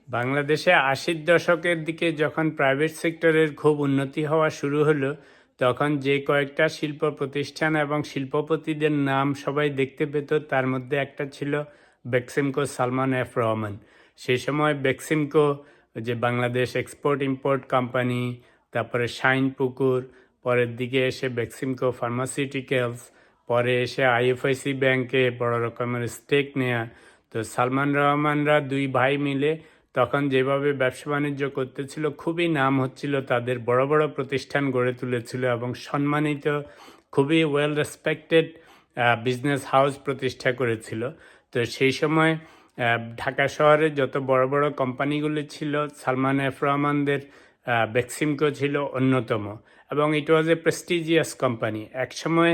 বাংলাদেশে ৮০ দশকের দিকে যখন প্রাইভেট সেক্টরের খুব উন্নতি হওয়া শুরু হলো, তখন যে কয়েকটা শিল্প প্রতিষ্ঠান এবং শিল্পপতিদের নাম সবাই দেখতে পেত, তার মধ্যে একটা ছিল বেক্সিমকো সালমান এফ রহমান। সেই সময় বেক্সিমকো, যে বাংলাদেশ এক্সপোর্ট ইম্পোর্ট কোম্পানি, তারপরে শাইন পুকুর, পরের দিকে এসে বেক্সিমকো ফার্মাসিউটিক্যালস, পরে এসে আইএফআইসি ব্যাংকে বড় রকমের স্টেক নেয়া। তো সালমান রহমানরা দুই ভাই মিলে তখন যেভাবে ব্যবসা বাণিজ্য করতেছিল, খুবই নাম হচ্ছিল, তাদের বড় বড় প্রতিষ্ঠান গড়ে তুলেছিল এবং সম্মানিত, খুবই ওয়েল রেসপেক্টেড বিজনেস হাউস প্রতিষ্ঠা করেছিল। তো সেই সময় ঢাকা শহরে যত বড় বড় কোম্পানিগুলি ছিল, সালমান এফ রহমানদের বেক্সিমকো ছিল অন্যতম, এবং ইট ওয়াজ এ প্রেস্টিজিয়াস কোম্পানি। একসময়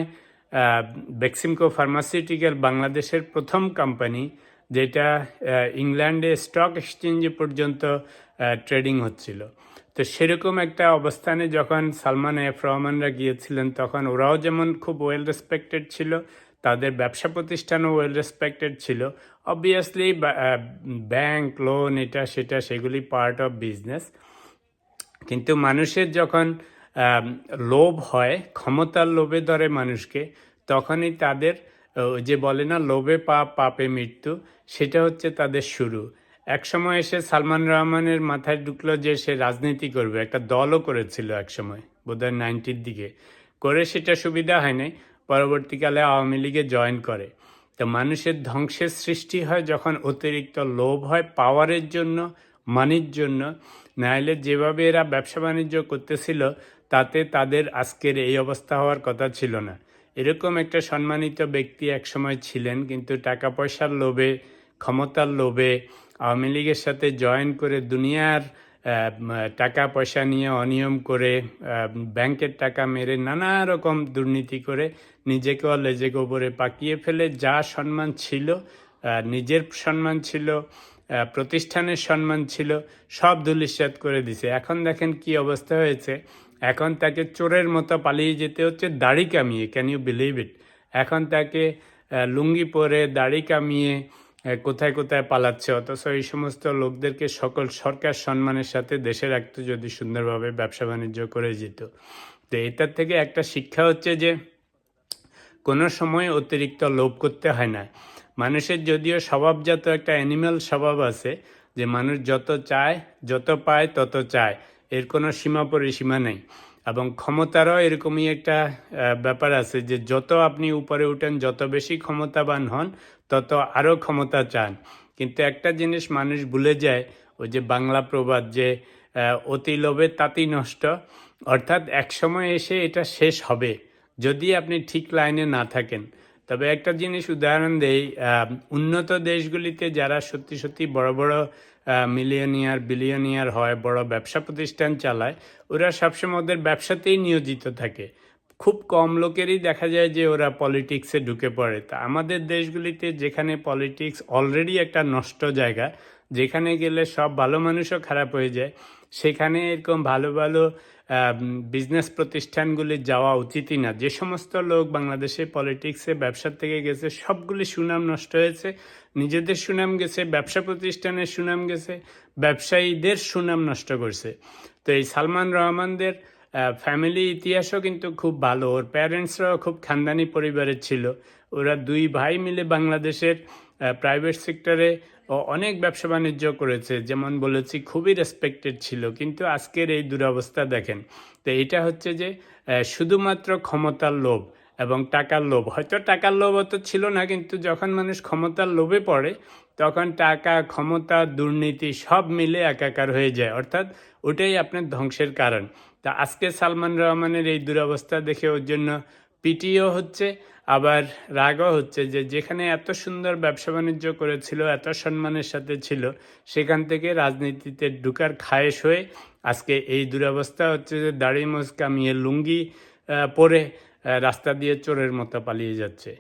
বেক্সিমকো ফার্মাসিউটিক্যাল বাংলাদেশের প্রথম কোম্পানি, যেটা ইংল্যান্ডে স্টক এক্সচেঞ্জে পর্যন্ত ট্রেডিং হচ্ছিল। তো সেরকম একটা অবস্থানে যখন সালমান এফ রহমানরা গিয়েছিলেন, তখন ওরাও যেমন খুব ওয়েল রেসপেক্টেড ছিল, তাদের ব্যবসা প্রতিষ্ঠানও ওয়েল রেসপেক্টেড ছিল। অবভিয়াসলি ব্যাংক লোন এটা সেটা সেগুলি পার্ট অফ বিজনেস, কিন্তু মানুষের যখন লোভ হয়, ক্ষমতার লোভে ধরে মানুষকে, তখনই তাদের যে বলে না লোভে পাপ পাপে মৃত্যু, সেটা হচ্ছে তাদের শুরু। এক সময় এসে সালমান রহমানের মাথায় ঢুকলো যে সে রাজনীতি করবে, একটা দলও করেছিল এক সময়, বোধহয় 90-র দিকে করে, সেটা সুবিধা হয় নাই। পরবর্তীকালে আওয়ামী লীগে জয়েন করে। তো মানুষের ধ্বংসের সৃষ্টি হয় যখন অতিরিক্ত লোভ হয় পাওয়ারের জন্য, মানির জন্য। নাহলে যেভাবে এরা ব্যবসা বাণিজ্য করতেছিল, তাতে তাদের আজকের এই অবস্থা হওয়ার কথা ছিল না। এরকম একটা সম্মানিত ব্যক্তি একসময় ছিলেন, কিন্তু টাকা পয়সার লোভে, ক্ষমতার লোভে আওয়ামী লীগের সাথে জয়েন করে দুনিয়ার টাকা পয়সা নিয়ে অনিয়ম করে, ব্যাংকের টাকা মেরে নানা রকম দুর্নীতি করে নিজেকেও লেজে গোবরে পাকিয়ে ফেলে যা সম্মান ছিল, নিজের সম্মান ছিল, প্রতিষ্ঠানের সম্মান ছিল, সব ধূলিসাৎ করে দিছে। এখন দেখেন কি অবস্থা হয়েছে। এখন তাকে চোরের মতো পালিয়ে যেতে হচ্ছে দাড়ি কামিয়ে। Can you believe it? এখন তাকে লুঙ্গি পরে দাড়ি কামিয়ে কোথায় কোথায় পালাচ্ছে, অথচ এই সমস্ত লোকদেরকে সকল সরকার সম্মানের সাথে দেশে রাখতো যদি সুন্দরভাবে ব্যবসা বাণিজ্য করে যেত। তো এটার থেকে একটা শিক্ষা হচ্ছে যে কোনো সময় অতিরিক্ত লোভ করতে হয় না। মানুষের যদিও স্বভাবজাত একটা অ্যানিম্যাল স্বভাব আছে, যে মানুষ যত চায়, যত পায় তত চায়, এর কোনো সীমা পরিসীমা নেই। এবং ক্ষমতারও এরকমই একটা ব্যাপার আছে, যে যত আপনি উপরে উঠেন, যত বেশি ক্ষমতাবান হন, তত আরও ক্ষমতা চান। কিন্তু একটা জিনিস মানুষ ভুলে যায়, ওই যে বাংলা প্রবাদ, যে অতি লোভে তাঁতি নষ্ট, অর্থাৎ এক সময় এসে এটা শেষ হবে যদি আপনি ঠিক লাইনে না থাকেন। তবে একটা জিনিস উদাহরণ দেই, উন্নত দেশগুলিতে যারা সত্যি সত্যি বড় বড় মিলিয়নিয়ার বিলিয়নিয়ার হয়, বড় ব্যবসা প্রতিষ্ঠান চালায়, ওরা সবসময় ওদের ব্যবসাতেই নিয়োজিত থাকে। খুব কম লোকেরই দেখা যায় যে ওরা পলিটিক্সে ঢুকে পড়ে। তা আমাদের দেশগুলিতে যেখানে পলিটিক্স অলরেডি একটা নষ্ট জায়গা, যেখানে গেলে সব ভালো মানুষও খারাপ হয়ে যায়, সেখানে এরকম ভালো ভালো বিজনেস প্রতিষ্ঠানগুলি যাওয়া উচিতই না। যে সমস্ত লোক বাংলাদেশে পলিটিক্সে ব্যবসার থেকে গেছে, সবগুলি সুনাম নষ্ট হয়েছে। নিজেদের সুনাম গেছে, ব্যবসা প্রতিষ্ঠানের সুনাম গেছে, ব্যবসায়ীদের সুনাম নষ্ট করছে। তো এই সালমান রহমানদের ফ্যামিলি ইতিহাসও কিন্তু খুব ভালো। ওর প্যারেন্টসরাও খুব খানদানি পরিবারের ছিল। ওরা দুই ভাই মিলে বাংলাদেশের প্রাইভেট সেক্টরে অনেক ব্যবসা বাণিজ্য করেছে, যেমন বলেছি খুবই রেসপেক্টেড ছিল। কিন্তু আজকের এই দুরবস্থা দেখেন। তো এটা হচ্ছে যে শুধুমাত্র ক্ষমতার লোভ এবং টাকার লোভ। হয়তো টাকার লোভ অত ছিল না, কিন্তু যখন মানুষ ক্ষমতার লোভে পড়ে, তখন টাকা, ক্ষমতা, দুর্নীতি সব মিলে একাকার হয়ে যায়, অর্থাৎ ওটাই আপনার ধ্বংসের কারণ। তা আজকে সালমান রহমানের এই দুরবস্থা দেখে ওর জন্য পিটিও হচ্ছে, আবার রাগও হচ্ছে, যে যেখানে এত সুন্দর ব্যবসা বাণিজ্য করেছিল, এত সম্মানের সাথে ছিল, সেখান থেকে রাজনীতিতে ঢুকার খায়েশ হয়ে আজকে এই দুরবস্থা হচ্ছে, যে দাড়ি মোজ কামিয়ে লুঙ্গি পরে রাস্তা দিয়ে চোরের মতো পালিয়ে যাচ্ছে।